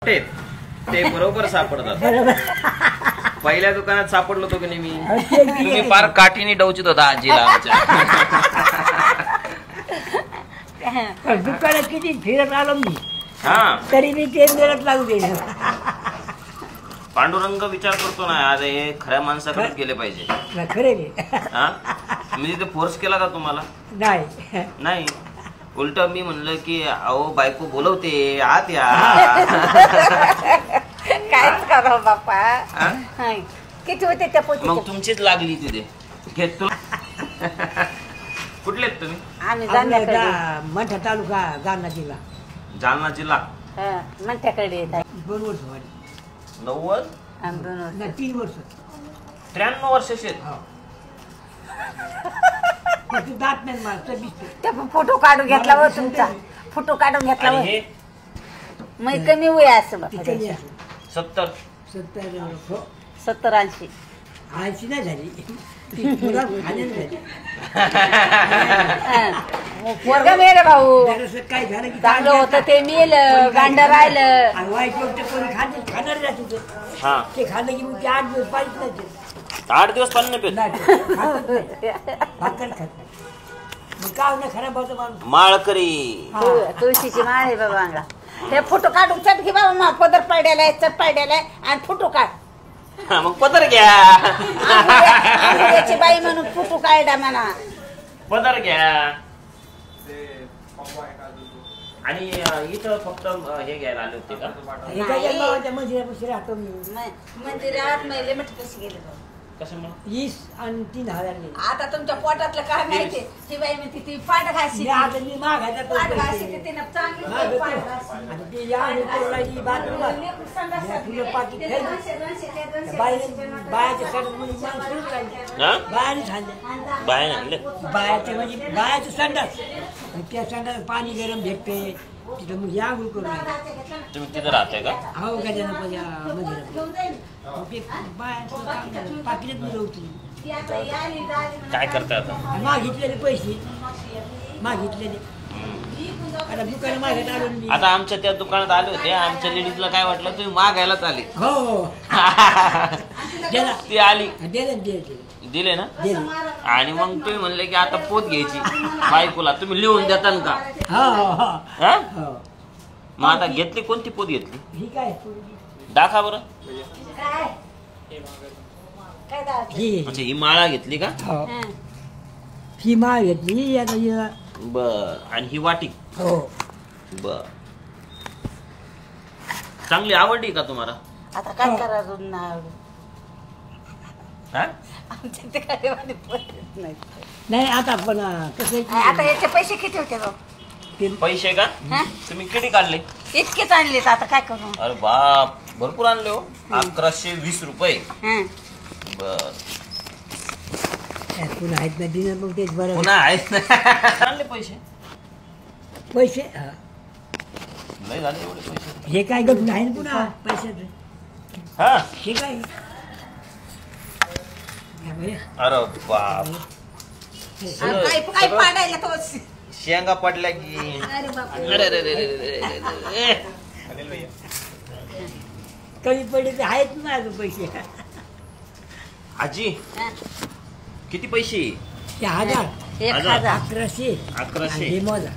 मोठे ते बरोबर सापडतात. पहिल्या दुकानात सापडलो होतो की नाही मी, तुम्ही फार काठीने डवचित होता आजीला आमच्या. दुकानात किती फिरत आलो मी, हा तरी मी ते मिळत लागू दे. पांडुरंग विचार करतो ना, आज हे खऱ्या माणसाकडेच गेले पाहिजे. खरे हा मी तिथे फोर्स केला का तुम्हाला? नाही नाही, उलट मी म्हणलं की अहो बायको बोलवते आत या. कायच करा बापा. किती होते त्या पोती? मग तुमचीच लागली तिथे. घेत तुला. कुठले आहेत तुम्ही? आम्ही जाण्याकडे मंठा तालुका जालना जिल्हा. जालना जिल्हा. मंठ्याकडे 2 वर्ष वाढली. 90 नाही 3 वर्ष. 93 वर्षाचे. दात नाही मला त्या फोटो काढून घेतला व तुमचा, फोटो काढून घेतला व. मग कमी वय असं 70 70-80 80 नाही झाली. पोरगा मेलं भाऊ, काय झालं की चांगलं होतं ते मेलं, गांड राहिलं. वाईट गोष्ट कोणी खाणार जाते हा ते खाल्लं की मग ते 8 दिवस पाहिजे नाही. 8 दिवस पाणी नाही पित. भाकर खात नाही. मग काय ना खराब होतं माणूस. माळकरी तुळशीची माळ आहे बाबा अंगा. हे फोटो काढून चट घे बाबा, मा पदर पाड्यालाय, चट पाड्यालाय आणि फोटो काढ. मग पदर घ्या. आंबोड्याची बाई म्हणून फोटो काढा म्हणा. पदर घ्या. आणि इथं फक्त हे घ्यायला आले होते का? मंदिरापाशी राहतो मी. मंदिरात मैले मठ कशी गेले भाऊ? कशामुळे? 20 आणि 3,000 आता तुमच्या पोटातलं काय माहिती? ती बाई म्हणते ती पाठ घाशी, आता मी मागायचा तो पाठ घाशी पैसे. तिने चांगली मागं पाठ ते. घाशी. आणि ते या आणि तोडायची बाजूला. फुलं पाकिट ठेवली. बायाच्या सडक मध्ये माणूस राहिले. हा? बायाने खाल्ले. बाहेर आणले. बायाचे म्हणजे बायाचे संडास. आणि त्या संडास पाणी गरम भेटते तिथं, मग या आंघोळ करून राहिले. तुम्ही तिथे राहताय का? हो गजानन मंदिरात. पाकिटात मिळवते. काय करताय आता? मागितलेले पैसे मागितलेले. आता दुकान मागत आलो मी. आता आमच्या त्या दुकानात आले होते, आमच्या लेडीजला काय वाटलं तुम्ही मागायलाच आले. हो दिला. ती आली, दिले ना. आणि मग तुम्ही म्हणले की आता पोत घ्यायची बायकोला, तुम्ही लिहून देता का? हा? मग आता घेतली, कोणती पोत घेतली? ही काय दाखवा बरं. ही अच्छा, ही माळा घेतली का? ही माळ घेतली. आता बर. आणि ही वाटी? हो. बर. चांगली आवडली का तुम्हाला? आता काय करा हा? आमच्या ते काय पद्धत नाही. नाही आता पण कसं आता याचे पैसे किती होते भाऊ? पैसे का? हा? तुम्ही किती काढले? इतकेच आणलेत, आता काय करू? अरे बाप, भरपूर आणले हो. 1120 रुपये. हं. बर. पुन्हा आहेत ना दिनं, मग तेच बरं. पुन्हा आहेत ना. आणले पैसे? पैसे नाही झाले एवढे पैसे. हे काय गप नाही ना पुन्हा पैशाचं. हा? हे काय अरे बाप, काय पाडायला तो? शेंगा पडल्या की. अरे बाप, अरे अरे अरे अरे अरे. कमी पडले तर आहेत ना अजून पैसे. आजी किती पैसे? 1000 1000 1100 1100. हे मोजा.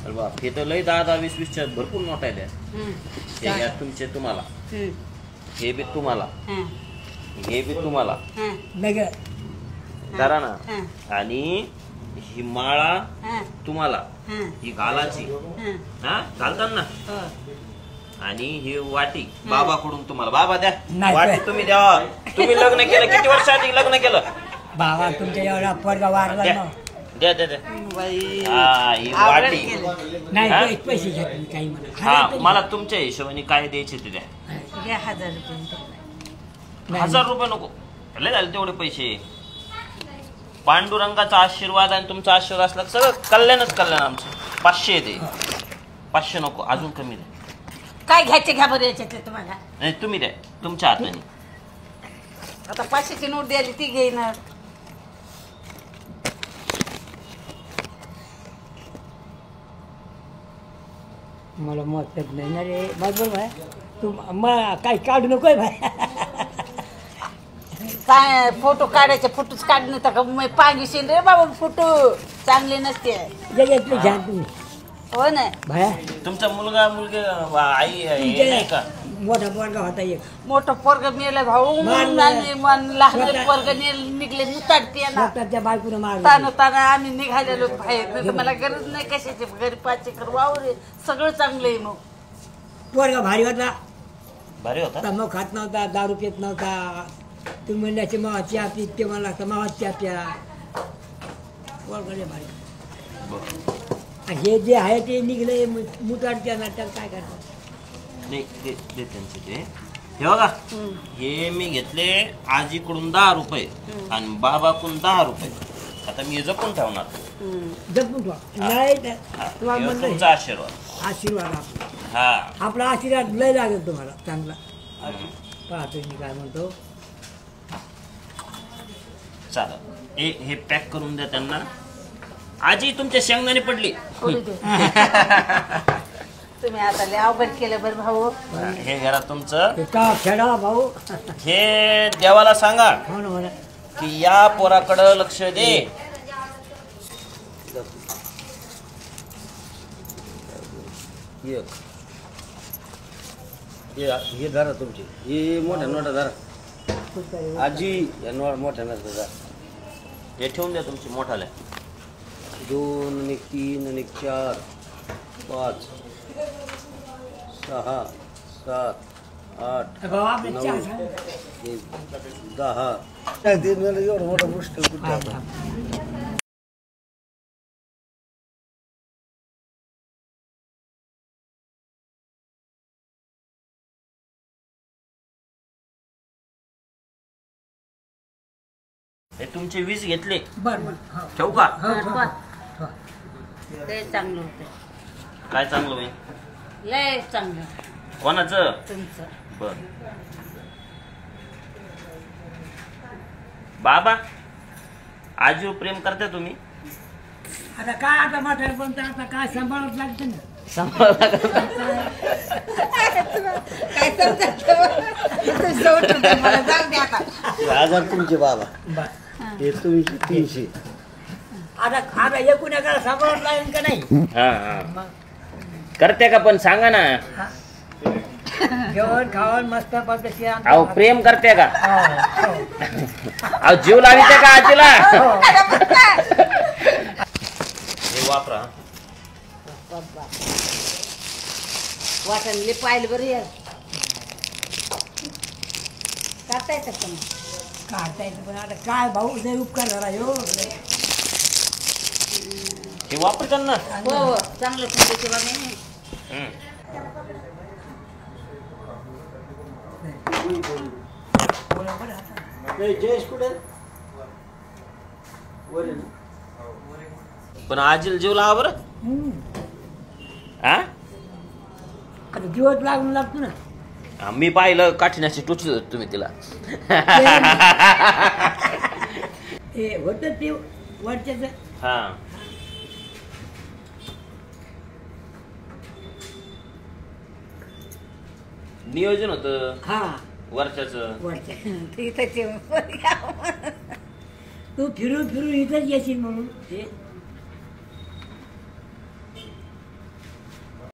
अरे बाप, हे तर लय 10-10 20-20च्या भरपूर नोट आहे. त्या हे घ्या तुमचे, तुम्हाला हे बी, तुम्हाला हे बी, तुम्हाला नगर करा ना. आणि ही माळा तुम्हाला, ही घालाची. हा, घालतात ना. आणि ही वाटी बाबाकडून तुम्हाला. बाबा द्या वाटी, तुम्ही द्या. तुम्ही लग्न केलं किती वर्ष आधी लग्न केलं? बाबा तुमच्या एवढा पोरगा वारला ना. द्या द्या द्या. हा, ही वाटी. नाही पैसे घेत मी काही म्हणा. हा, मला तुमच्या हिशोबाने काय द्यायचे ते द्या. 1000 रुपये. 1000 रुपये नको, लय झाले तेवढे पैसे. पांडुरंगाचा आशीर्वाद आणि तुमचा आशीर्वाद असला सगळं कल्याणच कल्याण आमचं. 500 दे. 500 नको, अजून कमी द्या. काय घ्यायचे घ्या बरं याच्यातले तुम्हाला. नाही, तुम्ही द्या तुमच्या हाताने. आता 500ची नोट द्यायली ती घेणार. मला मत नाही ना रे. बरोबर आहे. तू काही काढू नकोय भाई. काय फोटो काढायचे फोटोच काढणे तर पांगीशील रे बाबा फोटो चांगले नसते घ्या तुम्ही हो ना भाया. तुमचा मुलगा मुलगी आई हे नाही का मोठा पोरगा होता एक. मोठं पोरग मेलं भाऊ लहान पोरग निघले मुताडते ना स्वतःच्या बायकोनं मारलं. ताना ताना आम्ही निघालेलो बाहेर नाही तर मला गरज नाही कशाची घरी 5 एकर वावर आहे सगळं चांगलं आहे. मग पोरगा भारी होता. भारी होता. तंबाखू खात नव्हता, दारू पित नव्हता. तुम्ही म्हणल्याचे मावा चहा पीत ते मला लागतं मावा चहा प्या. पोरगा भारी. हे जे आहे ते निघले मुताडत्या ना त्याला काय करतात. नाही ते त्यांचे ते हे बघा हे मी घेतले आजीकडून 10 रुपये आणि बाबाकडून 10 रुपये. आता मी जपून ठेवणार. जपून ठेवा. नाही हा, तुम्हाला हे म्हणलं तुमचा आशीर्वाद. आशीर्वाद आपला. हा आपला आशीर्वाद लय लागेल तुम्हाला चांगला. पाहतो मी काय म्हणतो. चालेल हे पॅक करून द्या त्यांना. आजी तुमच्या शेंगदाणे पडली. तुम्ही आता लय अवघड केलं बरं भाऊ. हे घरा तुमचं. खेळा भाऊ. हे देवाला सांगा हो ना हो ना. की या पोराकडं लक्ष दे. हे धरा तुमची हे मोठ्या नोटा धरा आजी या मोठ्या नोटा धरा. हे ठेवून द्या तुमची मोठाल्या. 2 आणि 3 आणि 4 5 6 7 8 भाऊ आपले 9 चहा सांग. 10 एवढं मोठं मुश्किल कुठे आता. हे तुमचे 20 घेतले. बरं बरं. हो. ठेवू का. लय चांगलं होतं. काय चांगलं होईल. लय चांगलं कोणाचं. तुमचं. बर बाबा आजीवर प्रेम करता तुम्ही. आता काय आता मोठ्या पण आता काय सांभाळत लागतं ना. काय समजत मला जाऊ दे आता. 1000 तुमचे बाबा बरं. हे तुमचे 300. आता एकूण एकाला सांभाळत लागेल का नाही. हा करते का पण सांगा ना. जेवण खावण मस्त पद्धती. अहो प्रेम करते का. अहो जीव लाविते का आजीला. हे वापरा. वाटणले पाहिलं बरं यार काढता येतात का मग. काढता येतं पण आता काय भाऊ लय उपकार झाला ह्यो. हे वापरतात ना. हो हो चांगलं तुमच्या बाबा. जयेश कुठे पण आजीला जीव लावा बरं. हा आता जीवच लागून लागतो ना. मी पाहिलं काठीण्याची टोचली होती तुम्ही तिला. ते होतं ते वरच्याच. हा नियोजन होत हा वर्षाच. वरच्या. इथं तू फिरून फिरून इथंच येशील म्हणून ते